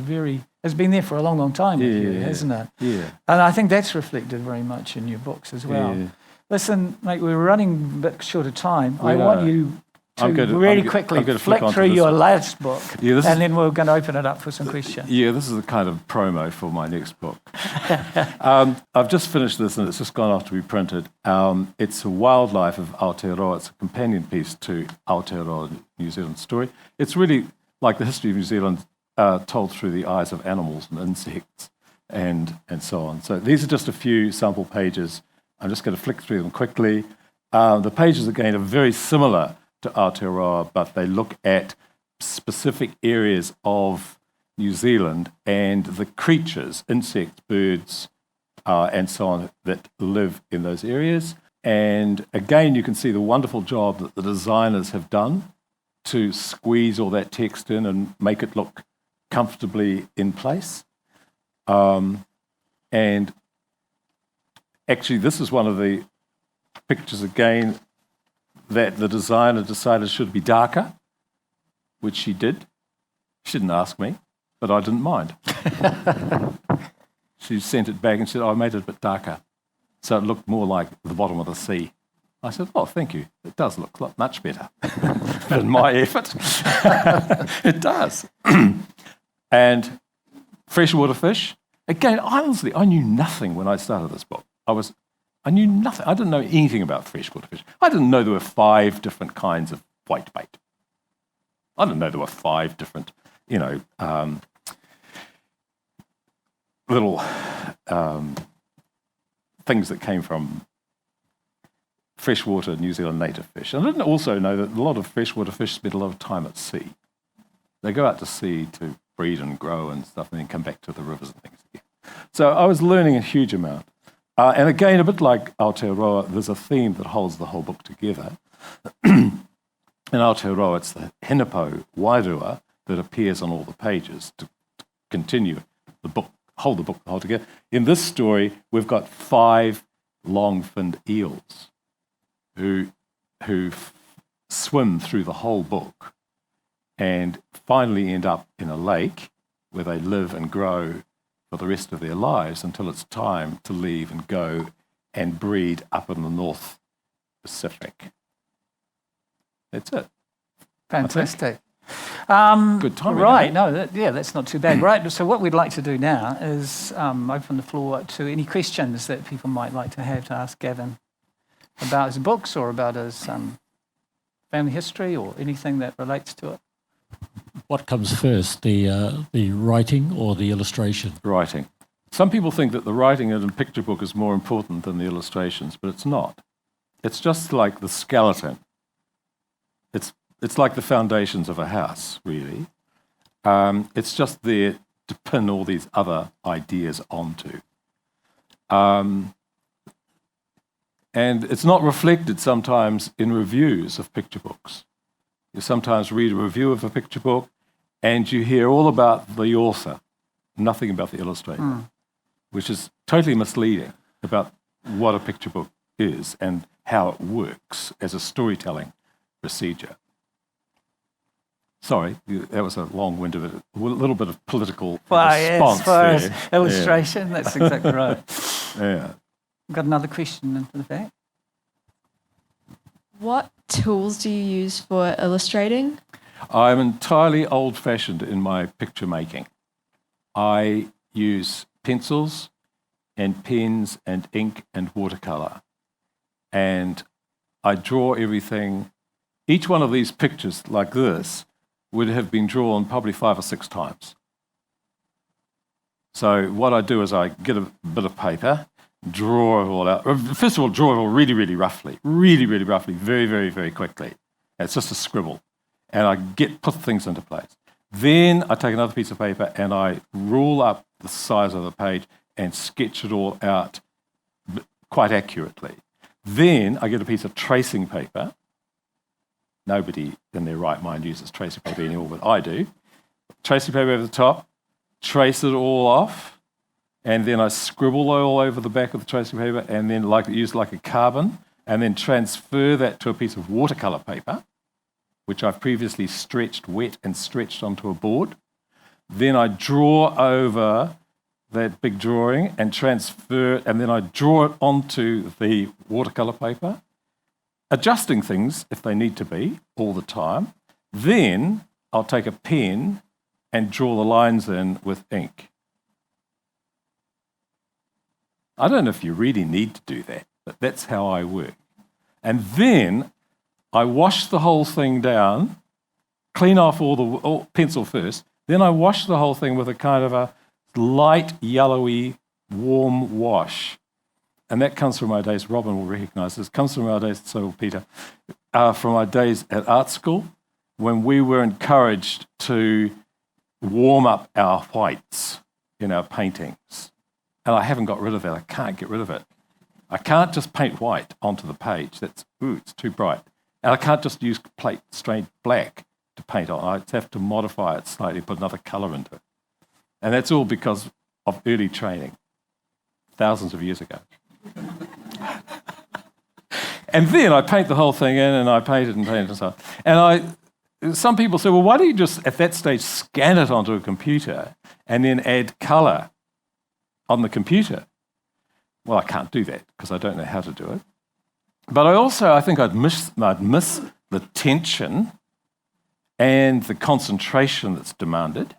been there for a long, long time with you, hasn't it? Yeah. And I think that's reflected very much in your books as well. Yeah. Listen, mate, we're running a bit short of time. I want you to really quickly flick through your last book, and then we're going to open it up for some questions. Yeah, this is a kind of promo for my next book. I've just finished this, and it's just gone off to be printed. It's a wildlife of Aotearoa. It's a companion piece to Aotearoa New Zealand story. It's really like the history of New Zealand told through the eyes of animals and insects and so on. So these are just a few sample pages. I'm just going to flick through them quickly. The pages, again, are very similar to Aotearoa, but they look at specific areas of New Zealand and the creatures, insects, birds, and so on, that live in those areas. And again, you can see the wonderful job that the designers have done to squeeze all that text in and make it look comfortably in place. And actually, this is one of the pictures, again, that the designer decided should be darker, which she did. She didn't ask me, but I didn't mind. She sent it back and said, I made it a bit darker, so it looked more like the bottom of the sea. I said, oh, thank you. It does look much better than my effort. It does. And freshwater fish. Again, honestly, I knew nothing when I started this book. I knew nothing. I didn't know anything about freshwater fish. I didn't know there were 5 different kinds of whitebait. I didn't know there were 5 different, little things that came from freshwater New Zealand native fish. And I didn't also know that a lot of freshwater fish spend a lot of time at sea. They go out to sea to breed and grow and stuff, and then come back to the rivers and things again. So I was learning a huge amount. And again, a bit like Aotearoa, there's a theme that holds the whole book together. In Aotearoa, it's the Hinapo wairua that appears on all the pages to continue the book, hold the book the whole together. In this story, we've got 5 long-finned eels who swim through the whole book and finally end up in a lake where they live and grow for the rest of their lives until it's time to leave and go and breed up in the North Pacific. That's it. Fantastic. Good timing. Right, eh? no, that's not too bad. Right, so what we'd like to do now is open the floor to any questions that people might like to have to ask Gavin about his books or about his family history or anything that relates to it. What comes first, the writing or the illustration? Writing. Some people think that the writing in a picture book is more important than the illustrations, but it's not. It's just like the skeleton. It's like the foundations of a house, really. It's just there to pin all these other ideas onto. And it's not reflected sometimes in reviews of picture books. You sometimes read a review of a picture book and you hear all about the author, nothing about the illustrator, which is totally misleading about what a picture book is and how it works as a storytelling procedure. Sorry, that was a long-winded, a little bit of political response as far there. as illustration, that's exactly right. Yeah. Got another question into the back. What tools do you use for illustrating? I'm entirely old-fashioned in my picture making. I use pencils and pens and ink and watercolor. And I draw everything. Each one of these pictures like this would have been drawn probably 5 or 6 times. So what I do is I get a bit of paper, draw it all out. First of all, draw it all really, really roughly, very, very, very quickly. It's just a scribble. And I put things into place. Then I take another piece of paper and I rule up the size of the page and sketch it all out quite accurately. Then I get a piece of tracing paper. Nobody in their right mind uses tracing paper anymore, but I do. Tracing paper over the top, trace it all off, and then I scribble all over the back of the tracing paper and then use like a carbon, and then transfer that to a piece of watercolor paper, which I've previously stretched wet and stretched onto a board. Then I draw over that big drawing and transfer it, and then I draw it onto the watercolor paper, adjusting things if they need to be all the time. Then I'll take a pen and draw the lines in with ink. I don't know if you really need to do that, but that's how I work. And then I wash the whole thing down, clean off all pencil first, then I wash the whole thing with a kind of a light, yellowy, warm wash. And that comes from my days, Robin will recognise this, comes from our days, so will Peter, from our days at art school, when we were encouraged to warm up our whites in our paintings. And I haven't got rid of it. I can't get rid of it. I can't just paint white onto the page. It's too bright. And I can't just use straight black to paint on. I have to modify it slightly, put another colour into it. And that's all because of early training, thousands of years ago. And then I paint the whole thing in, and I paint it and so on. And some people say, well, why don't you just, at that stage, scan it onto a computer and then add colour on the computer? Well, I can't do that because I don't know how to do it. But I think I'd miss the tension and the concentration that's demanded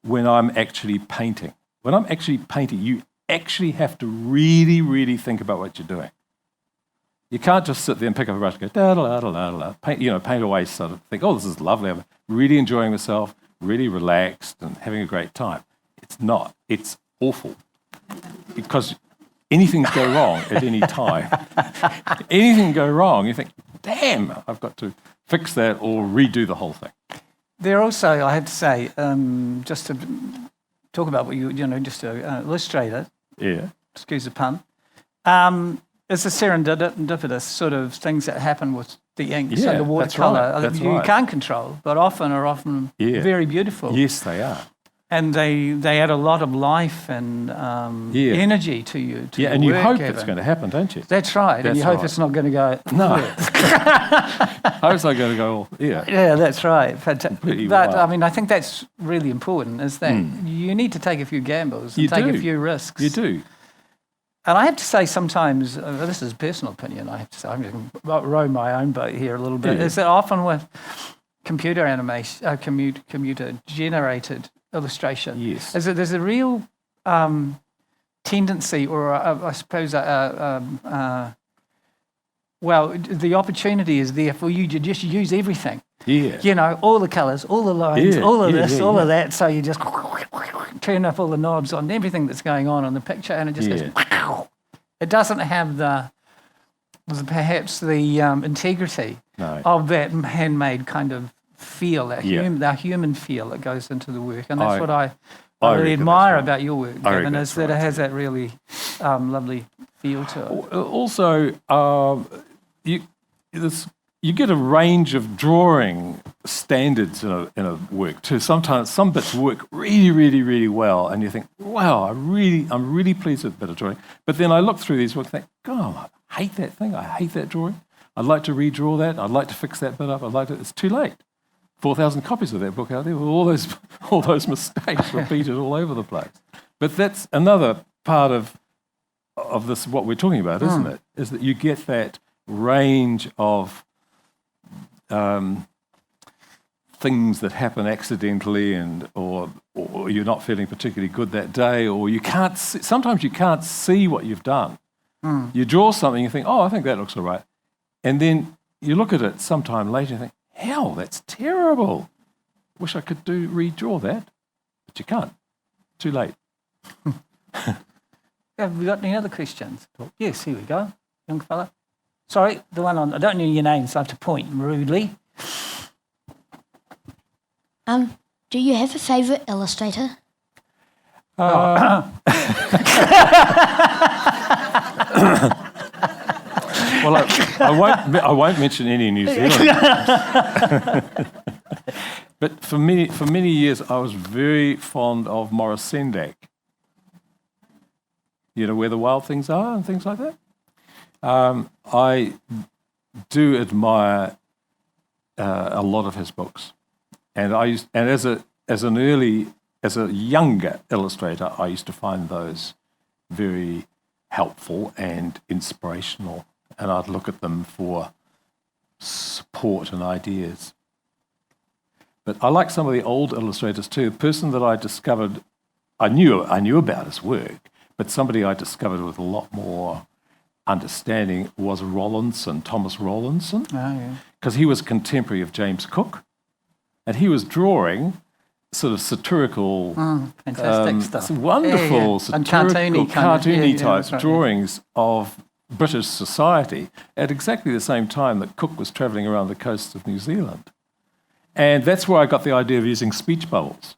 when I'm actually painting. When I'm actually painting, you actually have to really, really think about what you're doing. You can't just sit there and pick up a brush and go, da-da-da-da-da-da, paint away, sort of think, oh, this is lovely. I'm really enjoying myself, really relaxed and having a great time. It's not. It's awful. Because anything can go wrong at any time. Anything can go wrong. You think, damn, I've got to fix that or redo the whole thing. There also, I have to say, just to talk about what just to illustrate it, Yeah. excuse the pun, it's a serendipitous sort of things that happen with the ink, so the watercolour. That's you right. can't control, but often very beautiful. Yes, they are. And they add a lot of life and energy to you. To And your you work, hope Gavin. it's going to happen, don't you? That's right. And you hope it's not going to go. No. I was like going to go, Yeah, that's right. But wild. I mean, I think that's really important, is that you need to take a few gambles and take a few risks. You do. And I have to say sometimes, this is a personal opinion, I have to say, I'm just going to row my own boat here a little bit, is that often with computer animation, computer-generated illustration, Yes. is that there's a real tendency, or I suppose, well, the opportunity is there for you to just use everything. Yeah. You know, all the colours, all the lines, Yeah, all of yeah, this, yeah, all yeah. of that. So you just turn up all the knobs on everything that's going on the picture, and it just goes, wow. It doesn't have perhaps the integrity No. of that handmade kind of feel, that Yeah. human feel that goes into the work. And that's what I I really reckon admire that's right. about your work, I Gavin, reckon is that's that it right. has that really lovely feel to it. Also, you get a range of drawing standards in a work too. Sometimes some bits work really, really, really well, and you think, "Wow, I'm really pleased with a bit of drawing." But then I look through these works and think, "God, I hate that thing. I hate that drawing. I'd like to redraw that. I'd like to fix that bit up. It's too late. 4,000 copies of that book out there with all those mistakes repeated all over the place." But that's another part of this, what we're talking about, isn't it? Is that you get that range of things that happen accidentally, or you're not feeling particularly good that day, or sometimes you can't see what you've done. You draw something, you think, "Oh, I think that looks all right," and then you look at it sometime later and think, "Hell, that's terrible. Wish I could redraw that," but you can't. Too late. Have we got any other questions? Yes, here we go. Young fella. Sorry, the one on, I don't know your name, so I have to point rudely. Do you have a favourite illustrator? Well, I won't mention any in New Zealand. But for many years, I was very fond of Morris Sendak. You know, Where the Wild Things Are and things like that. I do admire a lot of his books, and as a younger illustrator, I used to find those very helpful and inspirational, and I'd look at them for support and ideas. But I like some of the old illustrators too. The person that I discovered, I knew about his work, but somebody I discovered with a lot more understanding was Thomas Rollinson, because he was contemporary of James Cook, and he was drawing sort of satirical, fantastic stuff. Wonderful satirical, cartoony type right, drawings of British society at exactly the same time that Cook was travelling around the coast of New Zealand. And that's where I got the idea of using speech bubbles.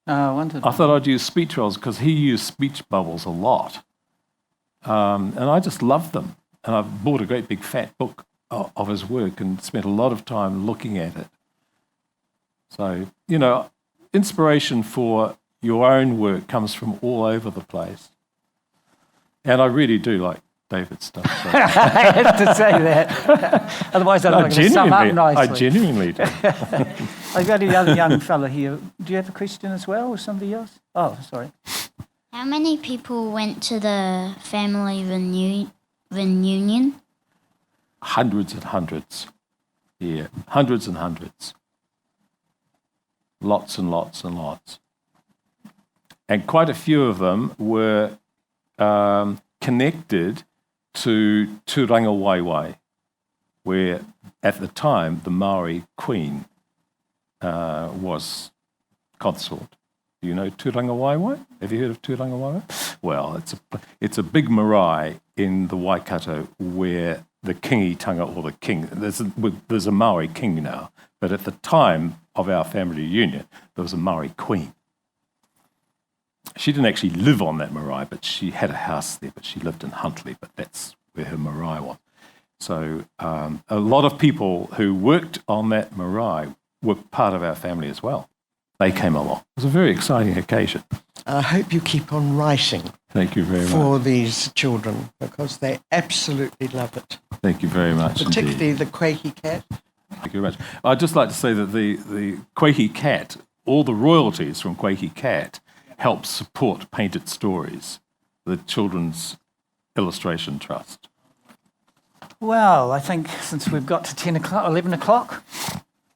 Wonderful. I thought I'd use speech bubbles because he used speech bubbles a lot. And I just loved them. And I bought a great big fat book of his work and spent a lot of time looking at it. So, you know, inspiration for your own work comes from all over the place. And I really do like David's stuff. So. I have to say that. Otherwise, I'm not going to sum up nicely. I genuinely do. I've got a other young fella here. Do you have a question as well, or somebody else? Oh, sorry. How many people went to the family reunion? Hundreds and hundreds. Yeah, hundreds and hundreds. Lots and lots and lots. And quite a few of them were connected to Turanga Waiwai, where at the time the Maori queen was consort. Do you know Turanga Waiwai? Have you heard of Turanga Waiwai? Well, it's a big marae in the Waikato where the kingitanga, or the king, there's a Maori king now, but at the time of our family reunion, there was a Maori queen. She didn't actually live on that marae, but she had a house there, but she lived in Huntly, but that's where her marae was. So a lot of people who worked on that marae were part of our family as well. They came along. It was a very exciting occasion. I hope you keep on writing Thank you very for much. these children, because they absolutely love it. Thank you very much Particularly indeed. the Quakey cat. Thank you very much. I'd just like to say that the Quakey Cat, all the royalties from Quakey Cat help support Painted Stories, the Children's Illustration Trust. Well, I think since we've got to 10 o'clock, 11 o'clock,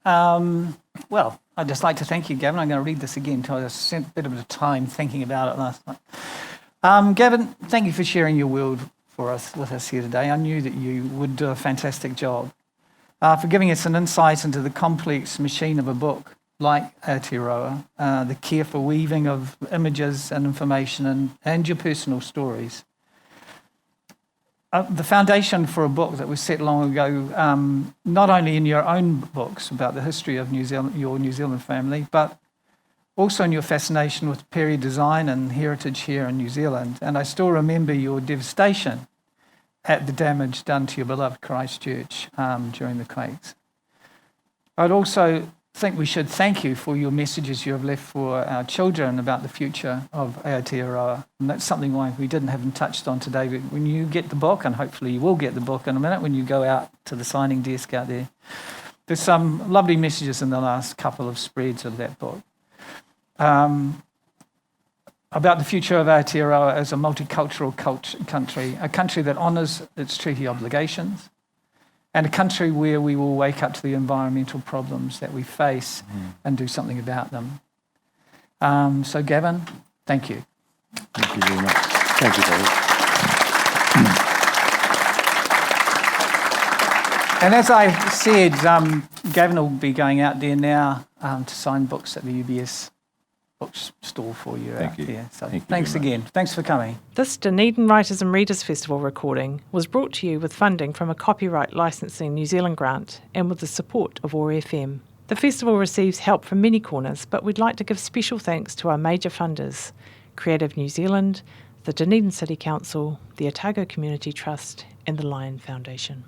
Well, I'd just like to thank you, Gavin. I'm going to read this again because I spent a bit of time thinking about it last night. Gavin, thank you for sharing your world with us here today. I knew that you would do a fantastic job. For giving us an insight into the complex machine of a book like Aotearoa, the careful weaving of images and information and your personal stories. The foundation for a book that was set long ago, not only in your own books about the history of your New Zealand family, but also in your fascination with period design and heritage here in New Zealand. And I still remember your devastation at the damage done to your beloved Christchurch during the quakes. I'd also think we should thank you for your messages you have left for our children about the future of Aotearoa. And that's something why we haven't touched on today. But when you get the book, and hopefully you will get the book in a minute when you go out to the signing desk out there, there's some lovely messages in the last couple of spreads of that book. About the future of Aotearoa as a multicultural country, a country that honours its treaty obligations, and a country where we will wake up to the environmental problems that we face and do something about them. So, Gavin, thank you. Thank you very much. Thank you, David. And as I said, Gavin will be going out there now to sign books at the UBS bookstore for you out there. So thanks again. Thanks for coming. This Dunedin Writers and Readers Festival recording was brought to you with funding from a Copyright Licensing New Zealand grant and with the support of OAR FM. The festival receives help from many corners, but we'd like to give special thanks to our major funders, Creative New Zealand, the Dunedin City Council, the Otago Community Trust and the Lion Foundation.